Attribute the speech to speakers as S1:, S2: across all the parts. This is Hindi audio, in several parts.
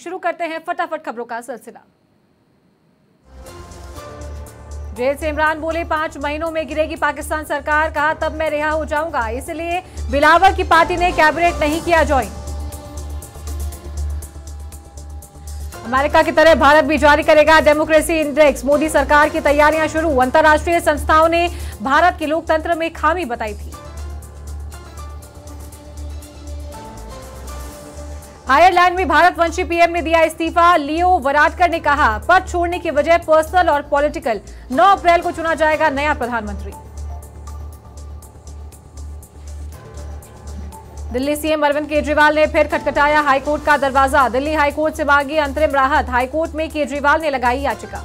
S1: शुरू करते हैं फटाफट खबरों का सिलसिला। जेल से इमरान बोले 5 महीनों में गिरेगी पाकिस्तान सरकार, कहा तब मैं रिहा हो जाऊंगा, इसलिए बिलावल की पार्टी ने कैबिनेट नहीं किया ज्वाइन। अमेरिका की तरह भारत भी जारी करेगा डेमोक्रेसी इंडेक्स, मोदी सरकार की तैयारियां शुरू। अंतर्राष्ट्रीय संस्थाओं ने भारत के लोकतंत्र में खामी बताई थी। आयरलैंड में भारतवंशी पीएम ने दिया इस्तीफा, लियो वराडकर ने कहा पद छोड़ने की वजह पर्सनल और पॉलिटिकल। 9 अप्रैल को चुना जाएगा नया प्रधानमंत्री। दिल्ली सीएम अरविंद केजरीवाल ने फिर खटखटाया हाईकोर्ट का दरवाजा, दिल्ली हाईकोर्ट से मांगी अंतरिम राहत, हाईकोर्ट में केजरीवाल ने लगाई याचिका।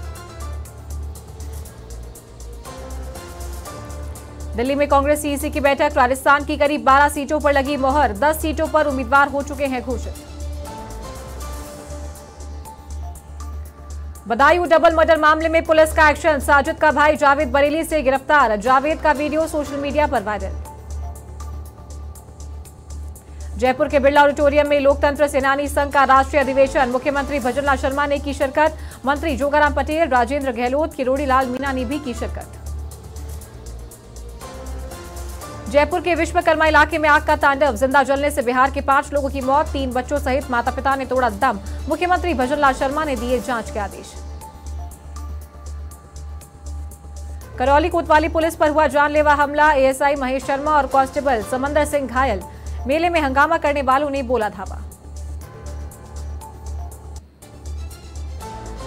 S1: दिल्ली में कांग्रेस सीईसी की बैठक, राजस्थान की करीब 12 सीटों पर लगी मोहर, 10 सीटों पर उम्मीदवार हो चुके हैं घोषित। बदायूं डबल मर्डर मामले में पुलिस का एक्शन, साजिद का भाई जावेद बरेली से गिरफ्तार, जावेद का वीडियो सोशल मीडिया पर वायरल। जयपुर के बिरला ऑडिटोरियम में लोकतंत्र सेनानी संघ का राष्ट्रीय अधिवेशन, मुख्यमंत्री भजनलाल शर्मा ने की शिरकत, मंत्री जोगाराम पटेल, राजेंद्र गहलोत, किरोड़ी लाल मीणा ने भी की शिरकत। जयपुर के विश्वकर्मा इलाके में आग का तांडव, जिंदा जलने से बिहार के 5 लोगों की मौत, 3 बच्चों सहित माता पिता ने तोड़ा दम, मुख्यमंत्री भजनलाल शर्मा ने दिए जांच के आदेश। करौली कोतवाली पुलिस पर हुआ जानलेवा हमला, एएसआई महेश शर्मा और कांस्टेबल समंदर सिंह घायल, मेले में हंगामा करने वालों ने बोला धावा।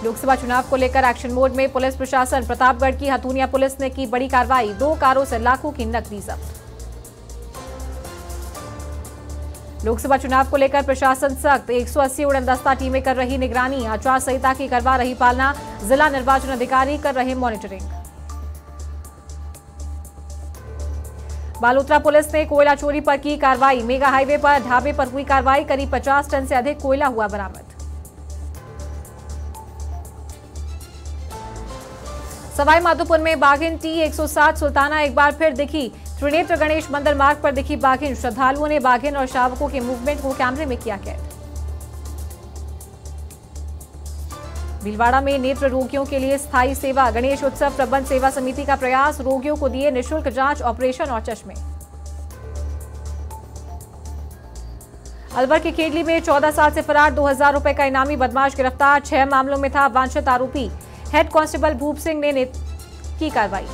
S1: लोकसभा चुनाव को लेकर एक्शन मोड में पुलिस प्रशासन, प्रतापगढ़ की हथुनिया पुलिस ने की बड़ी कार्रवाई, 2 कारों से लाखों की नकदी जब्त। लोकसभा चुनाव को लेकर प्रशासन सख्त, 180 उड़नदस्ता टीमें कर रही निगरानी, आचार संहिता की करवा रही पालना, जिला निर्वाचन अधिकारी कर रहे मॉनिटरिंग। बालोतरा पुलिस ने कोयला चोरी पर की कार्रवाई, मेगा हाईवे पर ढाबे पर हुई कार्रवाई, करीब 50 टन से अधिक कोयला हुआ बरामद। सवाई माधोपुर में बाघिन T107 सुल्ताना एक बार फिर दिखी, त्रिनेत्र गणेश मंदिर मार्ग पर दिखी बाघिन, श्रद्धालुओं ने बाघिन और शावकों के मूवमेंट को कैमरे में किया कैद। भीलवाड़ा में नेत्र रोगियों के लिए स्थायी सेवा, गणेश उत्सव प्रबंध सेवा समिति का प्रयास, रोगियों को दिए निःशुल्क जांच, ऑपरेशन और चश्मे। अलवर के खेडली में 14 साल से फरार 2000 रुपए का इनामी बदमाश गिरफ्तार, 6 मामलों में था वांछित आरोपी, हेड कांस्टेबल भूप सिंह ने की कार्रवाई।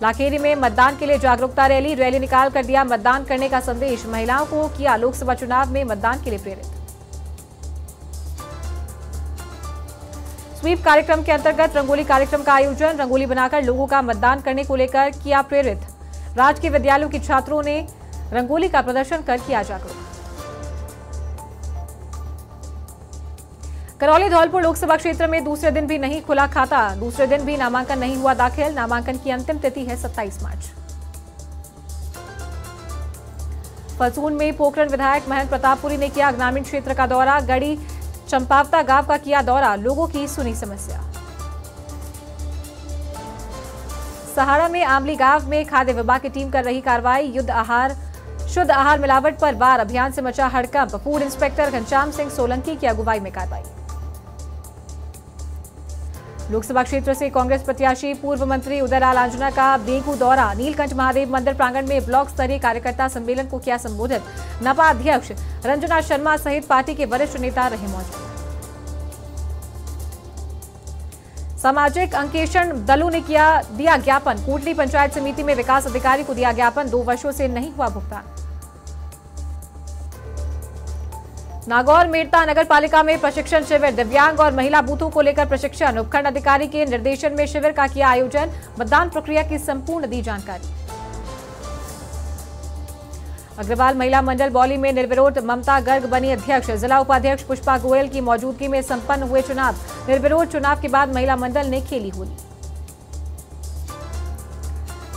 S1: लाखेरी में मतदान के लिए जागरूकता रैली निकाल कर दिया मतदान करने का संदेश, महिलाओं को किया लोकसभा चुनाव में मतदान के लिए प्रेरित। स्वीप कार्यक्रम के अंतर्गत रंगोली कार्यक्रम का आयोजन, रंगोली बनाकर लोगों का मतदान करने को लेकर किया प्रेरित, राजकीय विद्यालयों के छात्रों ने रंगोली का प्रदर्शन कर किया जागरूक। करौली धौलपुर लोकसभा क्षेत्र में दूसरे दिन भी नहीं खुला खाता, दूसरे दिन भी नामांकन नहीं हुआ दाखिल, नामांकन की अंतिम तिथि है 27 मार्च। फलसून में पोखरण विधायक महंत प्रतापपुरी ने किया ग्रामीण क्षेत्र का दौरा, गढ़ी चंपावता गांव का किया दौरा, लोगों की सुनी समस्या। सहारा में आमली गांव में खाद्य विभाग की टीम कर रही कार्रवाई, शुद्ध आहार मिलावट पर वार अभियान से मचा हड़कंप, फूड इंस्पेक्टर घनश्याम सिंह सोलंकी की अगुवाई में कार्रवाई। लोकसभा क्षेत्र से कांग्रेस प्रत्याशी पूर्व मंत्री उदयलाल आंजना का बेगू दौरा, नीलकंठ महादेव मंदिर प्रांगण में ब्लॉक स्तरीय कार्यकर्ता सम्मेलन को किया संबोधित, नपा अध्यक्ष रंजना शर्मा सहित पार्टी के वरिष्ठ नेता रहे मौजूद। सामाजिक अंकेक्षण दलों ने दिया ज्ञापन, कोटली पंचायत समिति में विकास अधिकारी को दिया ज्ञापन, 2 वर्षों से नहीं हुआ भुगतान। नागौर मेड़ता नगर पालिका में प्रशिक्षण शिविर, दिव्यांग और महिला बूथों को लेकर प्रशिक्षण, उपखंड अधिकारी के निर्देशन में शिविर का किया आयोजन, मतदान प्रक्रिया की संपूर्ण दी जानकारी। अग्रवाल महिला मंडल बौली में निर्विरोध ममता गर्ग बनी अध्यक्ष, जिला उपाध्यक्ष पुष्पा गोयल की मौजूदगी में संपन्न हुए चुनाव, निर्विरोध चुनाव के बाद महिला मंडल ने खेली होली।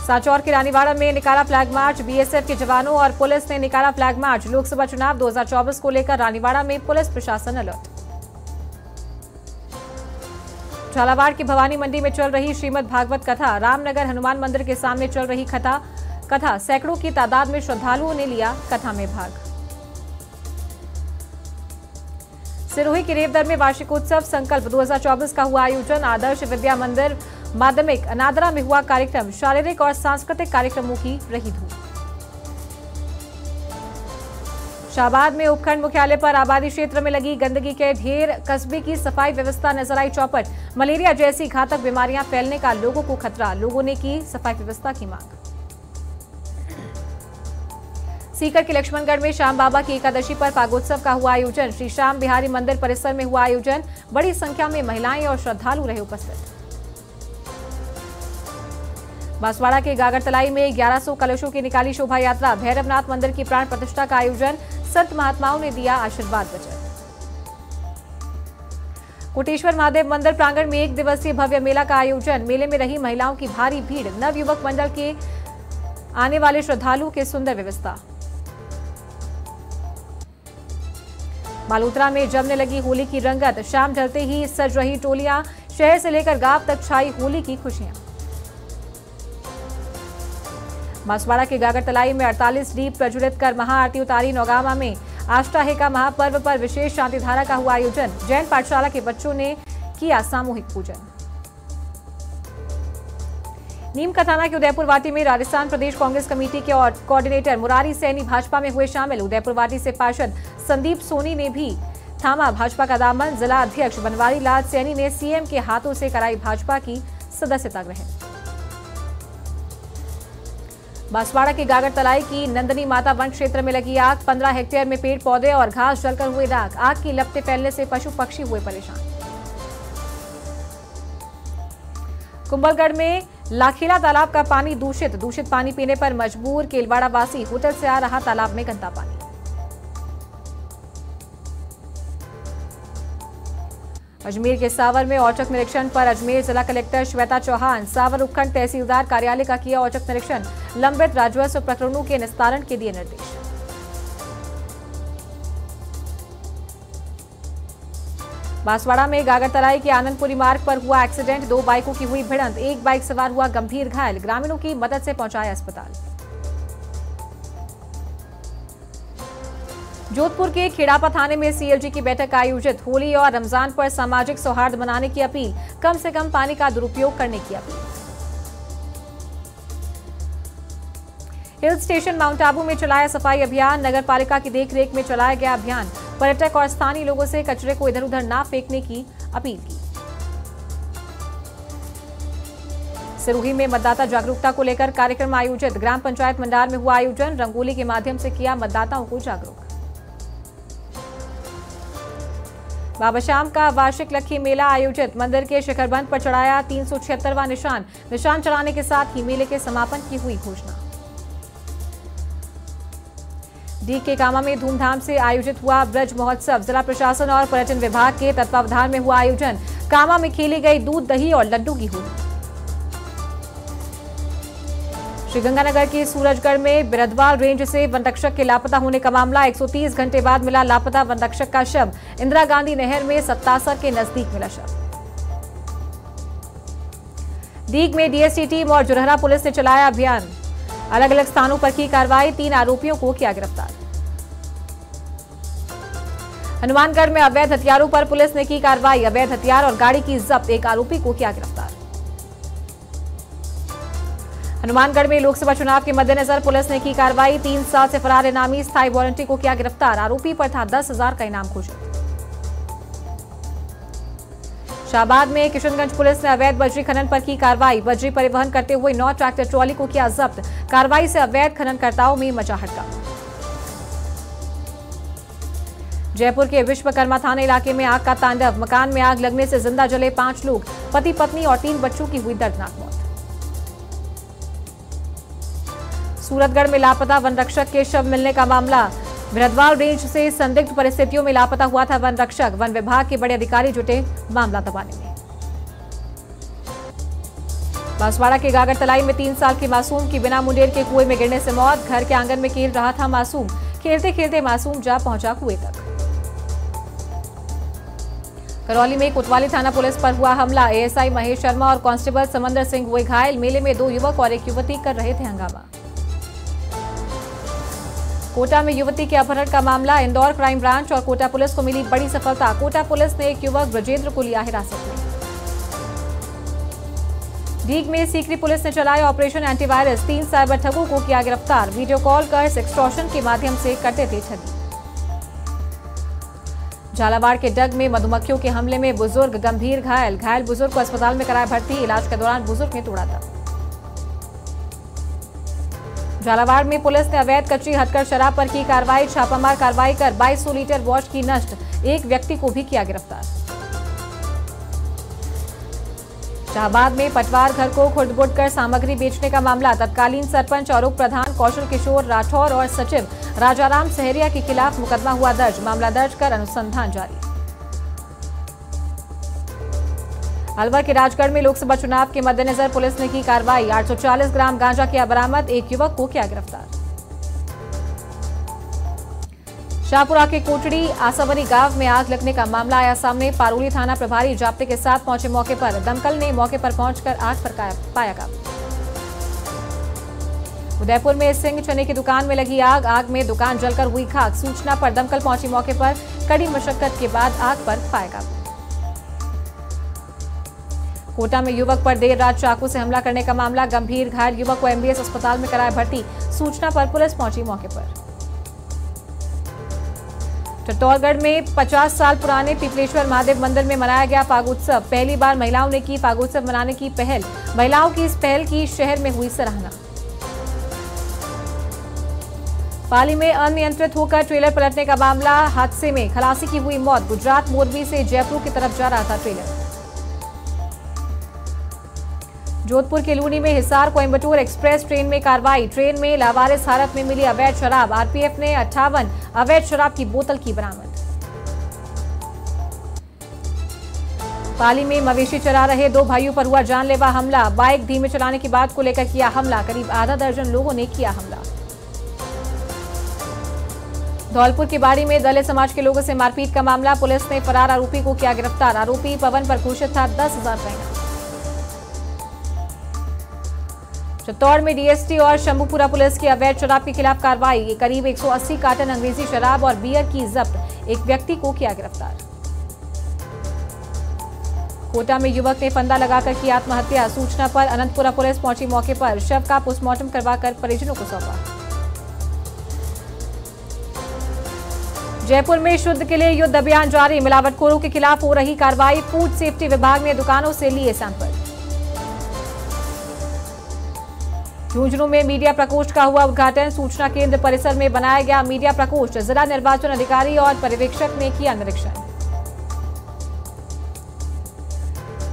S1: सांचौर के रानीवाड़ा में निकाला फ्लैग मार्च, बीएसएफ के जवानों और पुलिस ने निकाला फ्लैग मार्च, लोकसभा चुनाव 2024 को लेकर रानीवाड़ा में पुलिस प्रशासन अलर्ट। झालावाड़ की भवानी मंडी में चल रही श्रीमद् भागवत कथा, रामनगर हनुमान मंदिर के सामने चल रही कथा, सैकड़ों की तादाद में श्रद्धालुओं ने लिया कथा में भाग। सिरोही के रेवदर में वार्षिकोत्सव संकल्प 2024 का हुआ आयोजन। आदर्श विद्या मंदिर माध्यमिक अनादरा में हुआ कार्यक्रम। शारीरिक और सांस्कृतिक कार्यक्रमों की रही धूम। शाहबाद में उपखंड मुख्यालय पर आबादी क्षेत्र में लगी गंदगी के ढेर। कस्बे की सफाई व्यवस्था नजर आई चौपट। मलेरिया जैसी घातक बीमारियां फैलने का लोगों को खतरा। लोगों ने की सफाई व्यवस्था की मांग। सीकर के लक्ष्मणगढ़ में श्याम बाबा की एकादशी पर पागोत्सव का हुआ आयोजन। श्री श्याम बिहारी मंदिर परिसर में हुआ आयोजन। बड़ी संख्या में महिलाएं और श्रद्धालु रहे उपस्थित। बांसवाड़ा के गागरतलाई में 1100 कलशों की निकाली शोभा यात्रा। भैरवनाथ मंदिर की प्राण प्रतिष्ठा का आयोजन। संत महात्माओं ने दिया आशीर्वाद वचन। कोटेश्वर महादेव मंदिर प्रांगण में 1 दिवसीय भव्य मेला का आयोजन। मेले में रही महिलाओं की भारी भीड़। नवयुवक मंडल के आने वाले श्रद्धालुओं की सुंदर व्यवस्था। मालूत्रा में जमने लगी होली की रंगत। शाम ढलते ही सज रही टोलियां। शहर से लेकर गांव तक छाई होली की खुशियां। बांसवाड़ा के गागरतलाई में 48 दीप प्रज्वलित कर महाआरती उतारी। नौगामा में आष्टाहे का महापर्व पर विशेष शांतिधारा का हुआ आयोजन। जैन पाठशाला के बच्चों ने किया सामूहिक पूजन। नीम का थाना के उदयपुर वाटी में राजस्थान प्रदेश कांग्रेस कमेटी के कोऑर्डिनेटर मुरारी सैनी भाजपा में हुए शामिल। उदयपुर वाटी से पार्षद संदीप सोनी ने भी थामा भाजपा का दामन। जिला अध्यक्ष बनवारी लाल सैनी ने सीएम के हाथों से कराई भाजपा की सदस्यता ग्रहण। बांसवाड़ा के गागरतलाई की नंदनी माता वन क्षेत्र में लगी आग। 15 हेक्टेयर में पेड़ पौधे और घास जलकर हुए राख। आग की लपटें फैलने से पशु पक्षी हुए परेशान। कुंभलगढ़ में लाखेला तालाब का पानी दूषित पानी पीने पर मजबूर। केलवाड़ा वासी होटल से आ रहा तालाब में गंदा पानी। अजमेर के सावर में औचक निरीक्षण पर अजमेर जिला कलेक्टर श्वेता चौहान। सावर उपखंड तहसीलदार कार्यालय का किया औचक निरीक्षण। लंबित राजस्व प्रकरणों के निस्तारण के दिए निर्देश। बांसवाड़ा में गागरतलाई के आनंदपुरी मार्ग पर हुआ एक्सीडेंट। 2 बाइकों की हुई भिड़ंत। एक बाइक सवार हुआ गंभीर घायल। ग्रामीणों की मदद से पहुंचाया अस्पताल। जोधपुर के खेड़ापा थाने में सीएलजी की बैठक आयोजित। होली और रमजान पर सामाजिक सौहार्द बनाने की अपील। कम से कम पानी का दुरुपयोग करने की appeal. Hill station mount Abu में चलाया सफाई अभियान। नगर पालिका की देखरेख में चलाया गया अभियान। पर्यटक और स्थानीय लोगों से कचरे को इधर उधर ना फेंकने की अपील की। सिरोही में मतदाता जागरूकता को लेकर कार्यक्रम आयोजित। ग्राम पंचायत मंडार में हुआ आयोजन। रंगोली के माध्यम से किया मतदाताओं को जागरूक। बाबा श्याम का वार्षिक लक्खी मेला आयोजित। मंदिर के शिखरबंद पर चढ़ाया 376वां निशान। निशान चढ़ाने के साथ ही मेले के समापन की हुई घोषणा। डीग के कामा में धूमधाम से आयोजित हुआ ब्रज महोत्सव। जिला प्रशासन और पर्यटन विभाग के तत्वावधान में हुआ आयोजन। कामा में खेली गई दूध दही और लड्डू की होली। श्रीगंगानगर के सूरजगढ़ में बिरदवाल रेंज से वनरक्षक के लापता होने का मामला। 130 घंटे बाद मिला लापता वनरक्षक का शव। इंदिरा गांधी नहर में 77 के नजदीक मिला शव। डीग में डीएसटी टीम और जुरहरा पुलिस ने चलाया अभियान। अलग अलग स्थानों पर की कार्रवाई। 3 आरोपियों को किया गिरफ्तार। हनुमानगढ़ में अवैध हथियारों पर पुलिस ने की कार्रवाई। अवैध हथियार और गाड़ी की जब्त। 1 आरोपी को किया गिरफ्तार। हनुमानगढ़ में लोकसभा चुनाव के मद्देनजर पुलिस ने की कार्रवाई। 3 साल से फरार इनामी स्थायी वारंटी को किया गिरफ्तार। आरोपी पर था 10,000 का इनाम घोषित। शाहबाद में किशनगंज पुलिस ने अवैध बजरी खनन पर की कार्रवाई। बजरी परिवहन करते हुए 9 ट्रैक्टर ट्रॉली को किया जब्त। कार्रवाई से अवैध खननकर्ताओं में मचा हड़कंप। जयपुर के विश्वकर्मा थाना इलाके में आग का तांडव। मकान में आग लगने से जिंदा जले 5 लोग। पति पत्नी और 3 बच्चों की हुई दर्दनाक मौत। सूरतगढ़ में लापता वनरक्षक के शव मिलने का मामला। बिरदवाल रेंज से संदिग्ध परिस्थितियों में लापता हुआ था वनरक्षक। वन विभाग के बड़े अधिकारी जुटे मामला दबाने में। बांसवाड़ा के गागरतलाई में 3 साल की मासूम की बिना मुंडेर के कुएं में गिरने से मौत। घर के आंगन में खेल रहा था मासूम। खेलते खेलते मासूम जा पहुंचा कुएं तक। करौली में कोतवाली थाना पुलिस पर हुआ हमला। एएसआई महेश शर्मा और कांस्टेबल समंदर सिंह हुए घायल। मेले में 2 युवक और 1 युवती कर रहे थे हंगामा। कोटा में युवती के अपहरण का मामला, इंदौर क्राइम ब्रांच और कोटा पुलिस को मिली बड़ी सफलता। कोटा पुलिस ने एक युवक ब्रजेंद्र को लिया हिरासत में। डीग में सीकरी पुलिस ने चलाया ऑपरेशन एंटीवायरस, 3 साइबर ठगों को किया गिरफ्तार। वीडियो कॉल कर एक्सटॉर्शन के माध्यम से करते थे ठगी। झालावाड़ के डग में मधुमक्खियों के हमले में बुजुर्ग गंभीर घायल, बुजुर्ग को अस्पताल में कराया भर्ती। इलाज के दौरान बुजुर्ग ने तोड़ा दम। झालावाड़ में पुलिस ने अवैध कच्ची हथकर शराब पर की कार्रवाई, छापामार कार्रवाई कर 2200 लीटर वॉश की नष्ट। एक व्यक्ति को भी किया गिरफ्तार। शाहबाद में पटवार घर को खुर्द-बुर्द कर सामग्री बेचने का मामला, तत्कालीन सरपंच और उप प्रधान कौशल किशोर राठौर और सचिव राजाराम सहरिया के खिलाफ मुकदमा हुआ दर्ज। मामला दर्ज कर अनुसंधान जारी। अलवर के राजगढ़ में लोकसभा चुनाव के मद्देनजर पुलिस ने की कार्रवाई, 840 ग्राम गांजा किया बरामद। एक युवक को किया गिरफ्तार। शाहपुरा के कोटड़ी आसावरी गांव में आग लगने का मामला आया सामने। पारोली थाना प्रभारी जाप्ते के साथ पहुंचे मौके पर। दमकल ने मौके पर पहुंचकर आग पर पाया काबू। उदयपुर में सिंह चने की दुकान में लगी आग, आग में दुकान जलकर हुई खाक। सूचना पर दमकल पहुंची मौके पर, कड़ी मशक्कत के बाद आग पर पाया काबू। कोटा में युवक पर देर रात चाकू से हमला करने का मामला, गंभीर घायल युवक को एमबीएस अस्पताल में कराया भर्ती। सूचना पर पुलिस पहुंची मौके पर। चित्तौड़गढ़ में 50 साल पुराने पिपलेश्वर महादेव मंदिर में मनाया गया फागोत्सव। पहली बार महिलाओं ने की फागोत्सव मनाने की पहल। महिलाओं की इस पहल की शहर में हुई सराहना। पाली में अनियंत्रित होकर ट्रेलर पलटने का मामला, हादसे में खलासी की हुई मौत। गुजरात मोरबी से जयपुर की तरफ जा रहा था ट्रेलर। जोधपुर के लूनी में हिसार कोयंबटूर एक्सप्रेस ट्रेन में कार्रवाई, ट्रेन में लावारिस हालत में मिली अवैध शराब। आरपीएफ ने 58 अवैध शराब की बोतल की बरामद। पाली में मवेशी चरा रहे 2 भाइयों पर हुआ जानलेवा हमला, बाइक धीमे चलाने की बात को लेकर किया हमला। करीब आधा दर्जन लोगों ने किया हमला। धौलपुर की बाड़ी में दलित समाज के लोगों से मारपीट का मामला, पुलिस ने फरार आरोपी को किया गिरफ्तार। आरोपी पवन पर घोषित था 10,000 रुपये। चित्तौड़ में डीएसटी और शंभूपुरा पुलिस की अवैध शराब के खिलाफ कार्रवाई, करीब 180 कार्टन अंग्रेजी शराब और बियर की जब्त। एक व्यक्ति को किया गिरफ्तार। कोटा में युवक ने फंदा लगाकर की आत्महत्या। सूचना पर अनंतपुरा पुलिस पहुंची मौके पर, शव का पोस्टमार्टम करवाकर परिजनों को सौंपा। जयपुर में शुद्ध के लिए युद्ध अभियान जारी, मिलावटखोरों के खिलाफ हो रही कार्रवाई। फूड सेफ्टी विभाग ने दुकानों से लिए सैंपल। झुंझुनू में मीडिया प्रकोष्ठ का हुआ उद्घाटन, सूचना केंद्र परिसर में बनाया गया मीडिया प्रकोष्ठ। जिला निर्वाचन अधिकारी और पर्यवेक्षक ने किया निरीक्षण।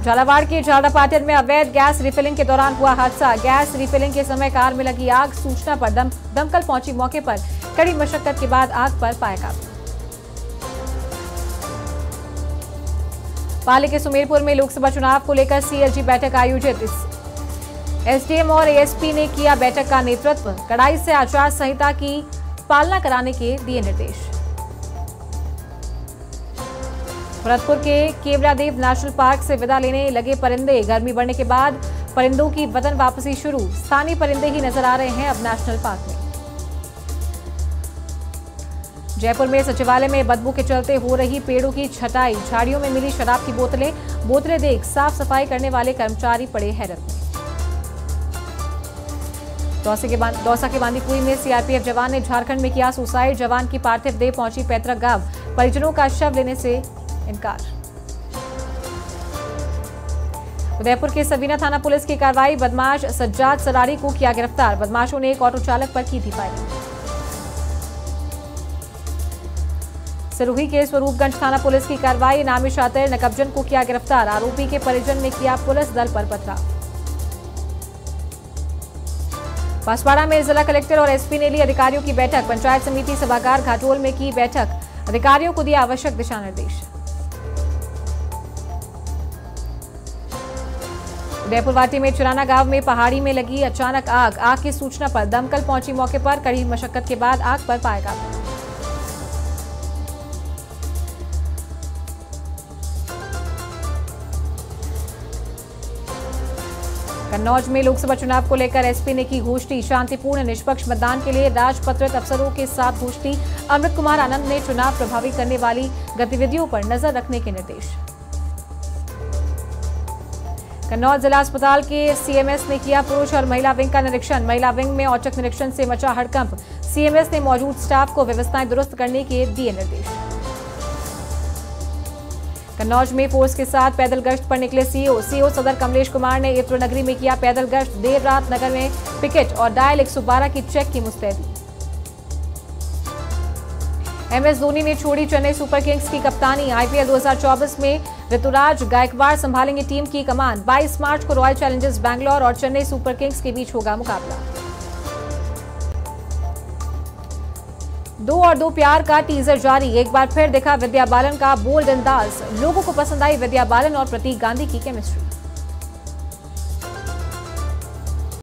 S1: झालावाड़ के झालरापाटन में अवैध गैस रिफिलिंग के दौरान हुआ हादसा, गैस रिफिलिंग के समय कार में लगी आग। सूचना पर दमकल पहुंची मौके पर, कड़ी मशक्कत के बाद आग पर पाया काबू। पाली के सुमेरपुर में लोकसभा चुनाव को लेकर सीएलजी बैठक आयोजित। एसडीएम और एएसपी ने किया बैठक का नेतृत्व, कड़ाई से आचार संहिता की पालना कराने के दिए निर्देश। भरतपुर के केवलादेव नेशनल पार्क से विदा लेने लगे परिंदे, गर्मी बढ़ने के बाद परिंदों की वतन वापसी शुरू। स्थानीय परिंदे ही नजर आ रहे हैं अब नेशनल पार्क में। जयपुर में सचिवालय में बदबू के चलते हो रही पेड़ों की छटाई, झाड़ियों में मिली शराब की बोतलें देख साफ सफाई करने वाले कर्मचारी पड़े हैरत में। दौसा के बांदीकुई में सीआरपीएफ जवान ने झारखंड में किया सुसाइड, जवान की पार्थिव देह पहुंची पैतृक गांव, परिजनों का शव लेने से इनकार। उदयपुर के सबीना थाना पुलिस की कार्रवाई, बदमाश सज्जाद सरारी को किया गिरफ्तार। बदमाशों ने एक ऑटो चालक पर की थी फायरिंग। सिरोही के स्वरूपगंज थाना पुलिस की कार्रवाई, नामी शातिर नकबजन को किया गिरफ्तार। आरोपी के परिजन ने किया पुलिस दल पर पथराव। बांसवाड़ा में जिला कलेक्टर और एसपी ने ली अधिकारियों की बैठक, पंचायत समिति सभागार घाटोल में की बैठक, अधिकारियों को दिया आवश्यक दिशा निर्देश। उदयपुर वाटी में चुराना गांव में पहाड़ी में लगी अचानक आग, आग की सूचना पर दमकल पहुंची मौके पर, कड़ी मशक्कत के बाद आग पर पाया काबू। कन्नौज में लोकसभा चुनाव को लेकर एसपी ने की घोषणा। शांतिपूर्ण निष्पक्ष मतदान के लिए राजपत्रित अफसरों के साथ घोषणा। अमृत कुमार आनंद ने चुनाव प्रभावित करने वाली गतिविधियों पर नजर रखने के निर्देश। कन्नौज जिला अस्पताल के सीएमएस ने किया पुरुष और महिला विंग का निरीक्षण। महिला विंग में औचक निरीक्षण से मचा हड़कंप। सीएमएस ने मौजूद स्टाफ को व्यवस्थाएं दुरुस्त करने के दिए निर्देश। कन्नौज में फोर्स के साथ पैदल गश्त पर निकले सीओ सदर कमलेश कुमार ने इत्र नगरी में किया पैदल गश्त। देर रात नगर में पिकेट और डायल 112 की चेक की मुस्तैदी। एमएस धोनी ने छोड़ी चेन्नई सुपर किंग्स की कप्तानी। आईपीएल 2024 में ऋतुराज गायकवाड़ संभालेंगे टीम की कमान। 22 मार्च को रॉयल चैलेंजर्स बैंगलोर और चेन्नई सुपर किंग्स के बीच होगा मुकाबला। 2 और 2 प्यार का टीजर जारी। एक बार फिर दिखा विद्या बालन का बोल्ड अंदाज। लोगों को पसंद आई विद्या बालन और प्रतीक गांधी की केमिस्ट्री।